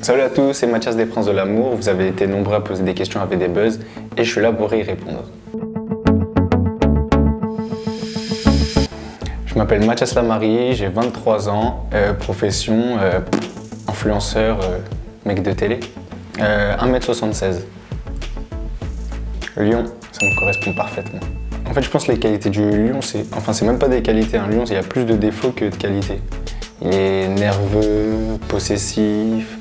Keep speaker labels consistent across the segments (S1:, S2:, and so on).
S1: Salut à tous, c'est Mathias des Princes de l'amour. Vous avez été nombreux à poser des questions avec des buzz et je suis là pour y répondre. Je m'appelle Mathias Lamari, j'ai 23 ans, profession influenceur, mec de télé, 1m76. Lion, ça me correspond parfaitement. En fait, je pense que les qualités du lion, c'est même pas des qualités. Un lion, il y a plus de défauts que de qualités. Il est nerveux, possessif.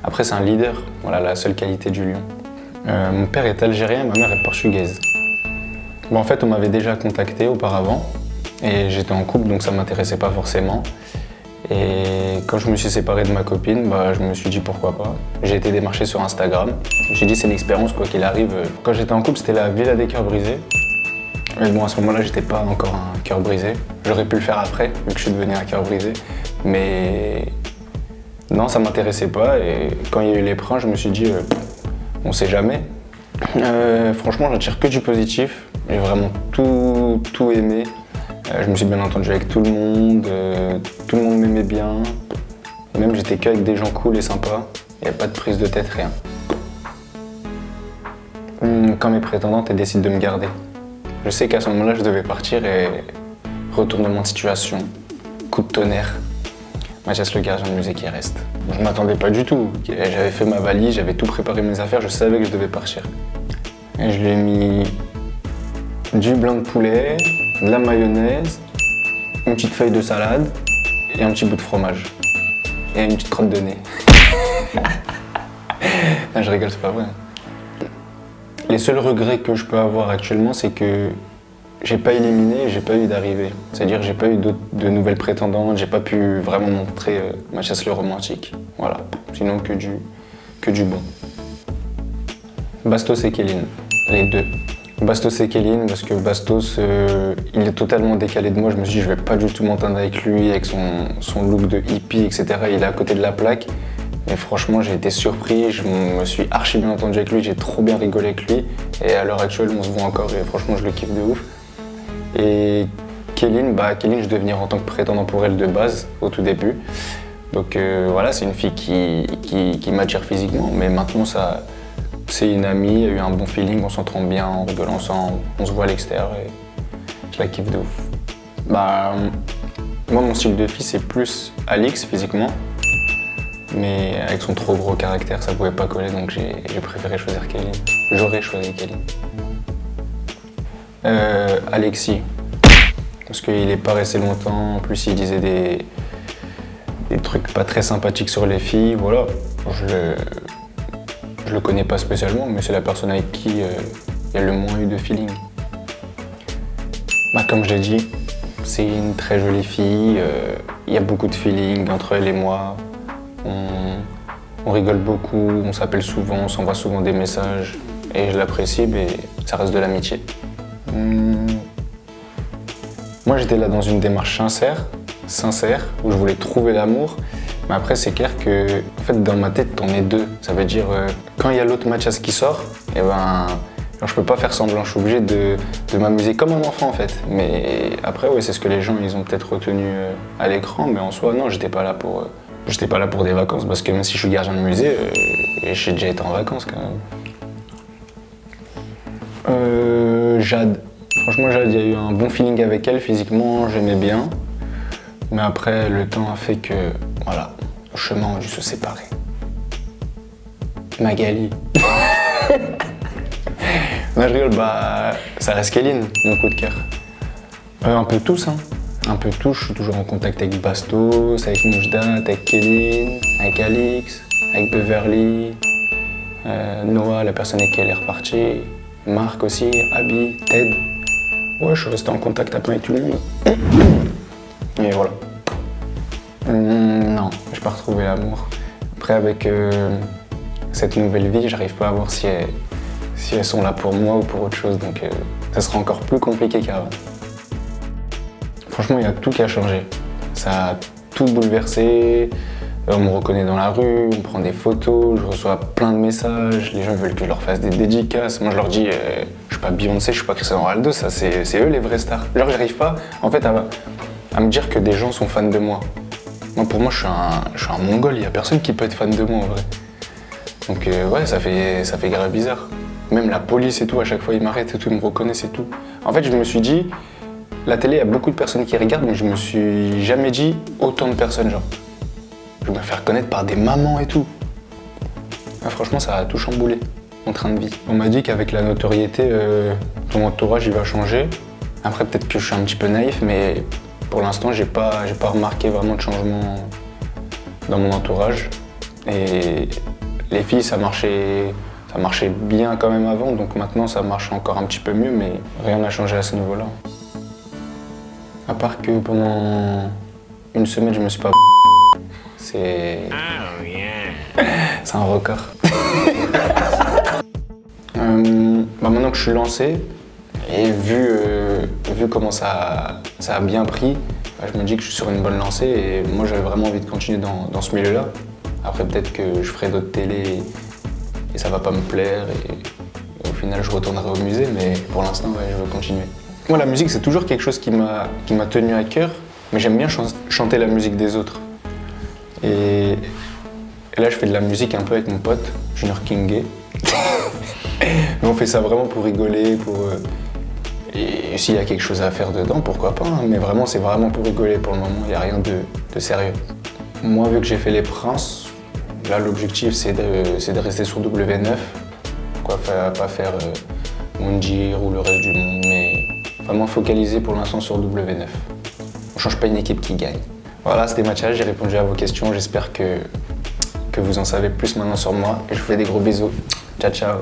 S1: Après, c'est un leader. Voilà la seule qualité du lion. Mon père est algérien, ma mère est portugaise. Bon, en fait, on m'avait déjà contacté auparavant et j'étais en couple, donc ça m'intéressait pas forcément. Et quand je me suis séparé de ma copine, je me suis dit pourquoi pas. J'ai été démarché sur Instagram. J'ai dit c'est une expérience quoi qu'il arrive. Quand j'étais en couple, c'était la Villa des cœurs brisés. Mais bon, à ce moment-là, j'étais pas encore un cœur brisé. J'aurais pu le faire après, vu que je suis devenu un cœur brisé. Mais non, ça m'intéressait pas. Et quand il y a eu les prints, je me suis dit, on sait jamais. Franchement, j'en tire que du positif. J'ai vraiment tout aimé. Je me suis bien entendu avec tout le monde m'aimait bien. Et même, j'étais qu'avec des gens cool et sympas. Il n'y avait pas de prise de tête, rien. Quand mes prétendantes décident de me garder. Je sais qu'à ce moment-là, je devais partir et retournement de situation, coup de tonnerre. Mathias le gardien de musée qui reste. Je ne m'attendais pas du tout. J'avais fait ma valise, j'avais tout préparé mes affaires, je savais que je devais partir. Et je lui ai mis du blanc de poulet, de la mayonnaise, une petite feuille de salade et un petit bout de fromage. Et une petite crotte de nez. Non, je rigole, c'est pas vrai. Les seuls regrets que je peux avoir actuellement, c'est que j'ai pas éliminé, j'ai pas eu d'arrivée. C'est-à-dire j'ai pas eu de nouvelles prétendantes, j'ai pas pu vraiment montrer Mathias le romantique. Voilà, sinon que du bon. Bastos et Kéline, les deux. Bastos et Kéline, parce que Bastos, il est totalement décalé de moi. Je me suis dit, je vais pas du tout m'entendre avec lui, avec son look de hippie, etc. Il est à côté de la plaque. Mais franchement, j'ai été surpris, je me suis archi bien entendu avec lui, j'ai trop bien rigolé avec lui. Et à l'heure actuelle, on se voit encore et franchement, je le kiffe de ouf. Et Kéline, je devais venir en tant que prétendant pour elle de base, au tout début. Donc voilà, c'est une fille qui m'attire physiquement, mais maintenant, c'est une amie, il y a eu un bon feeling, on s'entend bien, on rigole ensemble, on se voit à l'extérieur et je la kiffe de ouf. Moi, mon style de fille, c'est plus Alix physiquement. Mais avec son trop gros caractère, ça pouvait pas coller, donc j'ai préféré choisir Kéline. J'aurais choisi Kéline. Alexis, parce qu'il est pas resté longtemps, en plus il disait des trucs pas très sympathiques sur les filles, voilà. Je le connais pas spécialement, mais c'est la personne avec qui il y a le moins eu de feeling. Comme je l'ai dit, c'est une très jolie fille, il y a beaucoup de feeling entre elle et moi. On rigole beaucoup, on s'appelle souvent, on s'envoie souvent des messages et je l'apprécie, mais ça reste de l'amitié. Moi j'étais là dans une démarche sincère, où je voulais trouver l'amour, mais après c'est clair que en fait, dans ma tête t'en es deux. Ça veut dire quand il y a l'autre Mathias qui sort, je peux pas faire semblant, je suis obligé de m'amuser comme un enfant en fait. Mais après ouais, c'est ce que les gens ils ont peut-être retenu à l'écran, mais en soi non, j'étais pas là pour des vacances, parce que même si je suis gardien de musée, j'ai déjà été en vacances quand même. Jade. Franchement, Jade, il y a eu un bon feeling avec elle, physiquement, j'aimais bien. Mais après, le temps a fait que, voilà, nos chemins ont dû se séparer. Magali. Non, je rigole, ça reste Kéline, mon coup de cœur. Un peu tous, hein. Un peu tout, je suis toujours en contact avec Bastos, avec Moujdat, avec Kéline, avec Alix, avec Beverly, Noah, la personne avec qui elle est repartie, Marc aussi, Abby, Ted. Ouais, je suis resté en contact avec tout le monde. Et voilà. Non, j'ai pas retrouvé l'amour. Après, avec cette nouvelle vie, j'arrive pas à voir si elles sont là pour moi ou pour autre chose, donc ça sera encore plus compliqué qu'avant. Franchement, il y a tout qui a changé. Ça a tout bouleversé. On me reconnaît dans la rue, on prend des photos, je reçois plein de messages. Les gens veulent que je leur fasse des dédicaces. Moi, je leur dis, je suis pas Beyoncé, je suis pas Cristiano Ronaldo, ça c'est eux les vrais stars. Genre, j'arrive pas, en fait, à me dire que des gens sont fans de moi. Moi, pour moi, je suis un mongol, il n'y a personne qui peut être fan de moi en vrai. Donc ouais, ça fait grave bizarre. Même la police et tout, à chaque fois ils m'arrêtent et tout, ils me reconnaissent et tout. En fait, je me suis dit, la télé, il y a beaucoup de personnes qui regardent, mais je me suis jamais dit autant de personnes, genre. Je vais me faire connaître par des mamans et tout. Ah, franchement, ça a tout chamboulé, mon train de vie. On m'a dit qu'avec la notoriété, ton entourage, il va changer. Après, peut-être que je suis un petit peu naïf, mais pour l'instant, j'ai pas remarqué vraiment de changement dans mon entourage. Et les filles, ça marchait bien quand même avant, donc maintenant, ça marche encore un petit peu mieux, mais rien n'a changé à ce niveau-là. À part que pendant une semaine, je me suis pas c'est un record. Maintenant que je suis lancé et vu comment ça a bien pris, je me dis que je suis sur une bonne lancée et moi j'avais vraiment envie de continuer dans ce milieu-là. Après peut-être que je ferai d'autres télés et ça va pas me plaire et au final je retournerai au musée, mais pour l'instant ouais, je veux continuer. Moi la musique c'est toujours quelque chose qui m'a tenu à cœur, mais j'aime bien chanter la musique des autres. Et là, je fais de la musique un peu avec mon pote, Junior King. Mais on fait ça vraiment pour rigoler, et s'il y a quelque chose à faire dedans, pourquoi pas, hein. Mais vraiment, c'est vraiment pour rigoler pour le moment, il n'y a rien de sérieux. Moi, vu que j'ai fait Les Princes, là, l'objectif, c'est de rester sur W9. Pourquoi pas faire Moundir ou le reste du monde, mais vraiment focaliser pour l'instant sur W9. On change pas une équipe qui gagne. Voilà, c'était Mathias, j'ai répondu à vos questions. J'espère que vous en savez plus maintenant sur moi. Et je vous fais des gros bisous. Ciao, ciao.